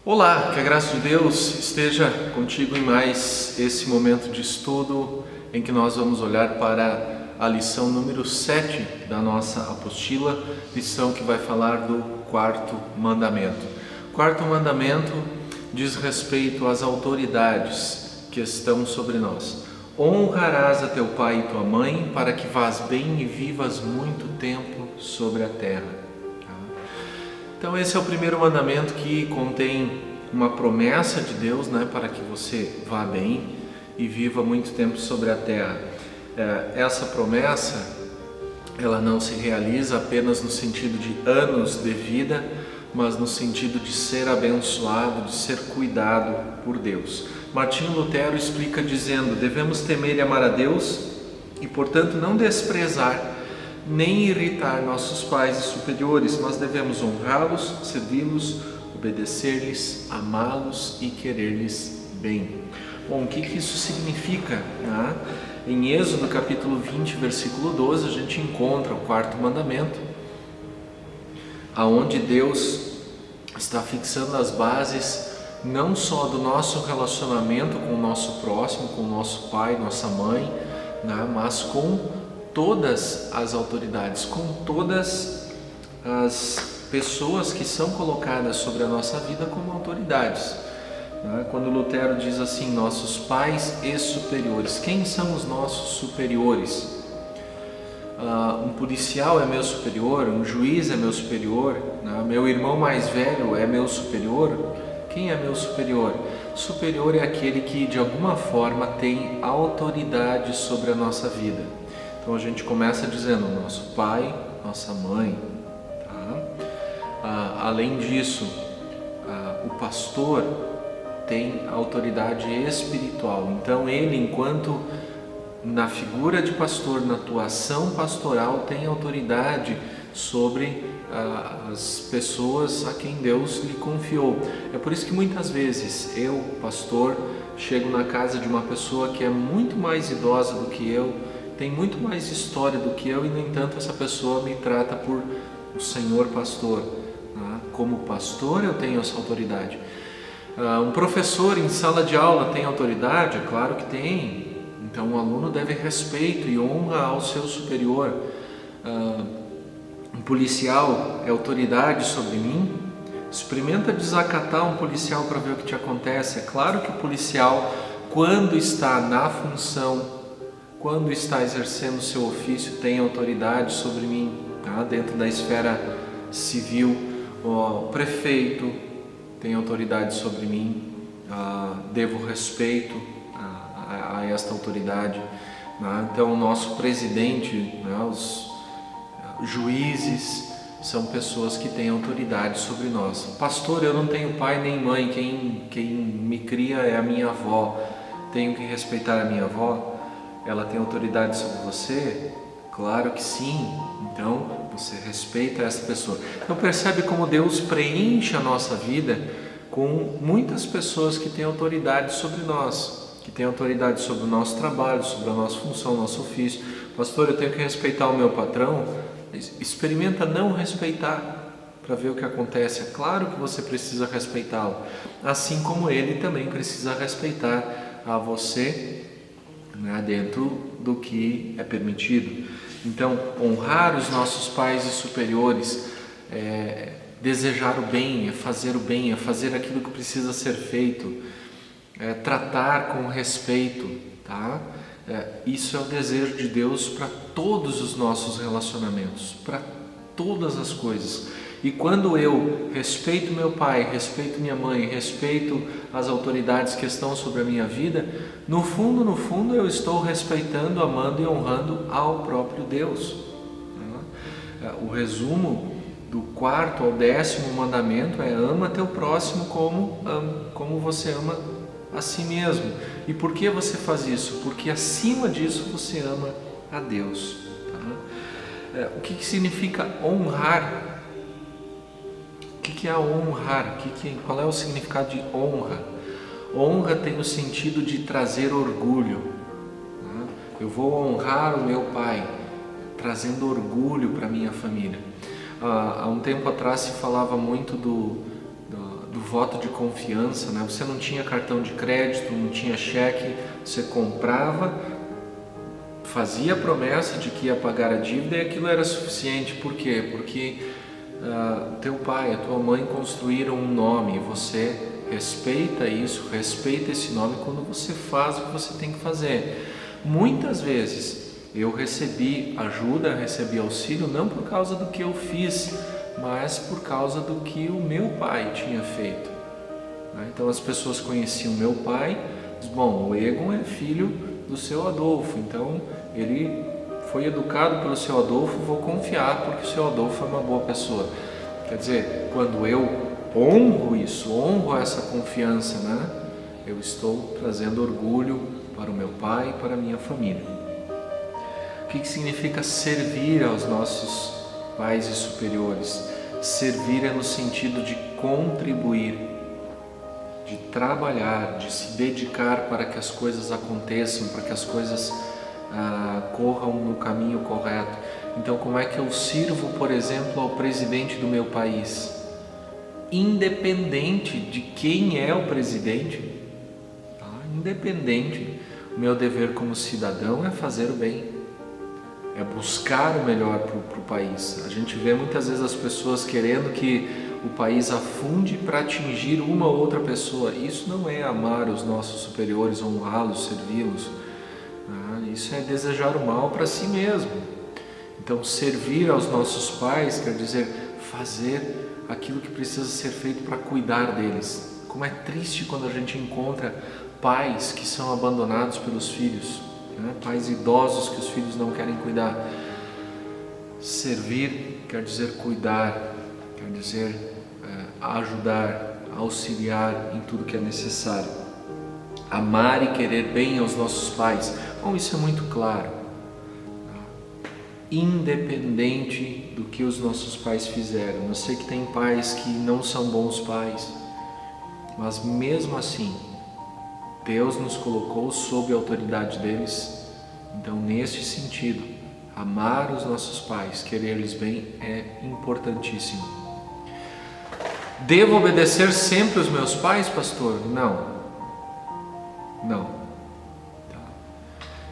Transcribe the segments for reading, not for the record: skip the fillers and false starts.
Olá, que a graça de Deus esteja contigo em mais esse momento de estudo em que nós vamos olhar para a lição número 7 da nossa apostila, lição que vai falar do quarto mandamento. O quarto mandamento diz respeito às autoridades que estão sobre nós. Honrarás a teu pai e tua mãe para que vás bem e vivas muito tempo sobre a terra. Então esse é o primeiro mandamento que contém uma promessa de Deus, para que você vá bem e viva muito tempo sobre a terra. Essa promessa, ela não se realiza apenas no sentido de anos de vida, mas no sentido de ser abençoado, de ser cuidado por Deus. Martinho Lutero explica dizendo: devemos temer e amar a Deus e, portanto, não desprezar nem irritar nossos pais e superiores, mas devemos honrá-los, servi-los, obedecer-lhes, amá-los e querer-lhes bem. Bom, o que isso significa? Em Êxodo capítulo 20, versículo 12, a gente encontra o quarto mandamento, aonde Deus está fixando as bases não só do nosso relacionamento com o nosso próximo, com o nosso pai, nossa mãe, mas com todas as autoridades, com todas as pessoas que são colocadas sobre a nossa vida como autoridades. Quando Lutero diz assim, nossos pais e superiores, quem são os nossos superiores? Um policial é meu superior, um juiz é meu superior, meu irmão mais velho é meu superior. Quem é meu superior? Superior é aquele que de alguma forma tem autoridade sobre a nossa vida. Então a gente começa dizendo nosso pai, nossa mãe. Além disso, o pastor tem autoridade espiritual. Então ele, enquanto na figura de pastor, na atuação pastoral, tem autoridade sobre as pessoas a quem Deus lhe confiou. É por isso que muitas vezes eu, pastor, chego na casa de uma pessoa que é muito mais idosa do que eu, tem muito mais história do que eu, e no entanto essa pessoa me trata por o Senhor pastor. Como pastor eu tenho essa autoridade. Um professor em sala de aula tem autoridade? É claro que tem. Então o aluno deve respeito e honra ao seu superior. Um policial é autoridade sobre mim? Experimenta desacatar um policial para ver o que te acontece. É claro que o policial, quando está na função, quando está exercendo o seu ofício, tem autoridade sobre mim, dentro da esfera civil. O prefeito tem autoridade sobre mim, devo respeito a esta autoridade. Então o nosso presidente, os juízes são pessoas que têm autoridade sobre nós. Pastor, eu não tenho pai nem mãe, quem me cria é a minha avó, tenho que respeitar a minha avó? Ela tem autoridade sobre você? Claro que sim. Então você respeita essa pessoa. Então percebe como Deus preenche a nossa vida com muitas pessoas que têm autoridade sobre nós, que têm autoridade sobre o nosso trabalho, sobre a nossa função, nosso ofício. Pastor, eu tenho que respeitar o meu patrão? Experimenta não respeitar para ver o que acontece. É claro que você precisa respeitá-lo, assim como ele também precisa respeitar a você, dentro do que é permitido. Então, honrar os nossos pais e superiores é desejar o bem, é fazer aquilo que precisa ser feito, é tratar com respeito, isso é o desejo de Deus para todos os nossos relacionamentos, para todas as coisas. E quando eu respeito meu pai, respeito minha mãe, respeito as autoridades que estão sobre a minha vida, no fundo eu estou respeitando, amando e honrando ao próprio Deus. O resumo do quarto ao 10º mandamento é: ama teu próximo como você ama a si mesmo. E por que você faz isso? Porque acima disso você ama a Deus. O que significa honrar? O que é honrar? Qual é o significado de honra? Honra tem o sentido de trazer orgulho. Eu vou honrar o meu pai, trazendo orgulho para a minha família. Há um tempo atrás se falava muito do voto de confiança, né? Você não tinha cartão de crédito, não tinha cheque, você comprava, fazia a promessa de que ia pagar a dívida e aquilo era suficiente. Por quê? Porque teu pai, a tua mãe construíram um nome, você respeita isso, respeita esse nome quando você faz o que você tem que fazer. Muitas vezes eu recebi ajuda, recebi auxílio não por causa do que eu fiz, mas por causa do que o meu pai tinha feito. Então as pessoas conheciam meu pai, bom, o Egon é filho do seu Adolfo, então ele foi educado pelo seu Adolfo, vou confiar porque o seu Adolfo é uma boa pessoa. Quer dizer, quando eu honro isso, honro essa confiança, né? Eu estou trazendo orgulho para o meu pai e para a minha família. O que significa servir aos nossos pais e superiores? Servir é no sentido de contribuir, de trabalhar, de se dedicar para que as coisas aconteçam, para que as coisas corram no caminho correto. Então, como é que eu sirvo, por exemplo, ao presidente do meu país? Independente de quem é o presidente, independente, o meu dever como cidadão é fazer o bem, é buscar o melhor para o país. A gente vê muitas vezes as pessoas querendo que o país afunde para atingir uma ou outra pessoa. Isso não é amar os nossos superiores, honrá-los, servi-los. Isso é desejar o mal para si mesmo. Então, servir aos nossos pais quer dizer fazer aquilo que precisa ser feito para cuidar deles. Como é triste quando a gente encontra pais que são abandonados pelos filhos, né? Pais idosos que os filhos não querem cuidar. Servir quer dizer cuidar, quer dizer ajudar, auxiliar em tudo que é necessário. Amar e querer bem aos nossos pais. Bom, isso é muito claro. Independente do que os nossos pais fizeram. Eu sei que tem pais que não são bons pais, mas mesmo assim, Deus nos colocou sob a autoridade deles. Então, nesse sentido, amar os nossos pais, querer-lhes bem é importantíssimo. Devo obedecer sempre os meus pais, pastor? Não.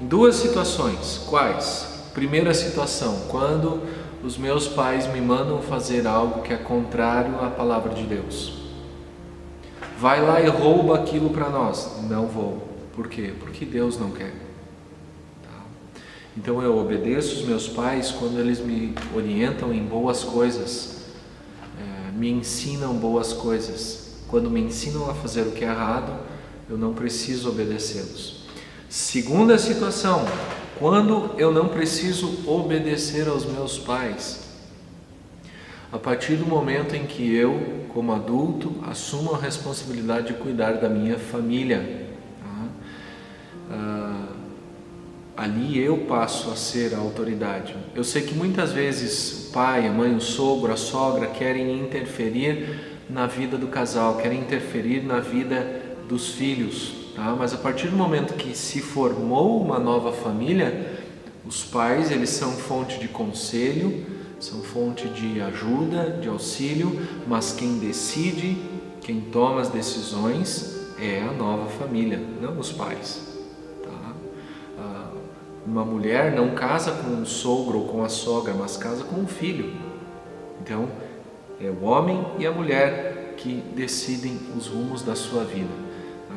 Em duas situações. Quais? Primeira situação, quando os meus pais me mandam fazer algo que é contrário à palavra de Deus. Vai lá e rouba aquilo para nós. Não vou. Por quê? Porque Deus não quer. Então eu obedeço os meus pais quando eles me orientam em boas coisas, me ensinam boas coisas. Quando me ensinam a fazer o que é errado, eu não preciso obedecê-los. Segunda situação, quando eu não preciso obedecer aos meus pais, a partir do momento em que eu, como adulto, assumo a responsabilidade de cuidar da minha família, ali eu passo a ser a autoridade. Eu sei que muitas vezes o pai, a mãe, o sogro, a sogra querem interferir na vida do casal, querem interferir na vida dos filhos, mas a partir do momento que se formou uma nova família, os pais, eles são fonte de conselho, são fonte de ajuda, de auxílio, mas quem decide, quem toma as decisões é a nova família, não os pais. Uma mulher não casa com o sogro ou com a sogra, mas casa com o filho. Então, é o homem e a mulher que decidem os rumos da sua vida.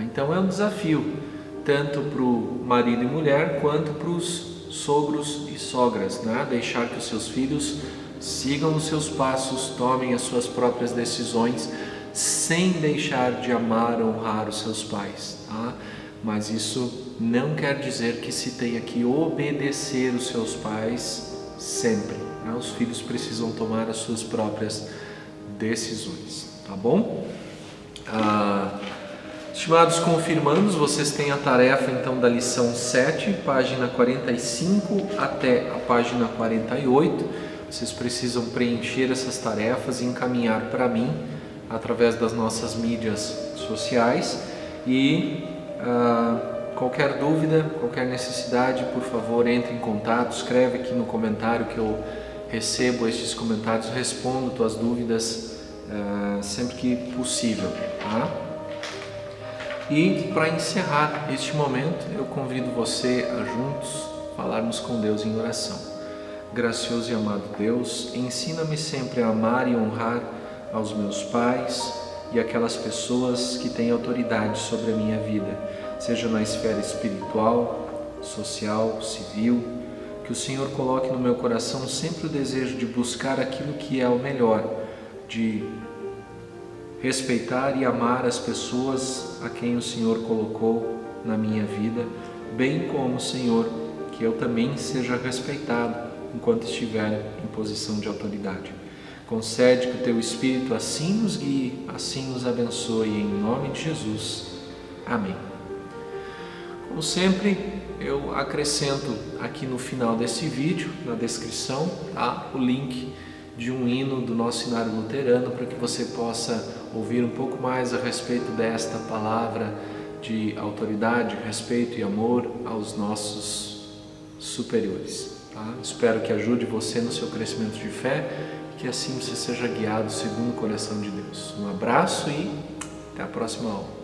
Então é um desafio, tanto para o marido e mulher, quanto para os sogros e sogras, deixar que os seus filhos sigam os seus passos, tomem as suas próprias decisões, sem deixar de amar ou honrar os seus pais. Mas isso não quer dizer que se tenha que obedecer os seus pais sempre. Os filhos precisam tomar as suas próprias decisões, tá bom? Estimados confirmandos, vocês têm a tarefa então da lição 7, página 45 até a página 48. Vocês precisam preencher essas tarefas e encaminhar para mim através das nossas mídias sociais. E qualquer dúvida, qualquer necessidade, por favor, entre em contato, escreve aqui no comentário que eu recebo estes comentários, respondo tuas dúvidas sempre que possível, tá? E para encerrar este momento, eu convido você a juntos falarmos com Deus em oração. Gracioso e amado Deus, ensina-me sempre a amar e honrar aos meus pais e aquelas pessoas que têm autoridade sobre a minha vida, seja na esfera espiritual, social, civil. Que o Senhor coloque no meu coração sempre o desejo de buscar aquilo que é o melhor, de respeitar e amar as pessoas a quem o Senhor colocou na minha vida, bem como, Senhor, que eu também seja respeitado enquanto estiver em posição de autoridade. Concede que o Teu Espírito assim nos guie, assim nos abençoe, em nome de Jesus. Amém. Como sempre, eu acrescento aqui no final desse vídeo, na descrição, tá, o link de um hino do nosso Inário Luterano para que você possa ouvir um pouco mais a respeito desta palavra de autoridade, respeito e amor aos nossos superiores. Tá? Espero que ajude você no seu crescimento de fé e que assim você seja guiado segundo o coração de Deus. Um abraço e até a próxima aula.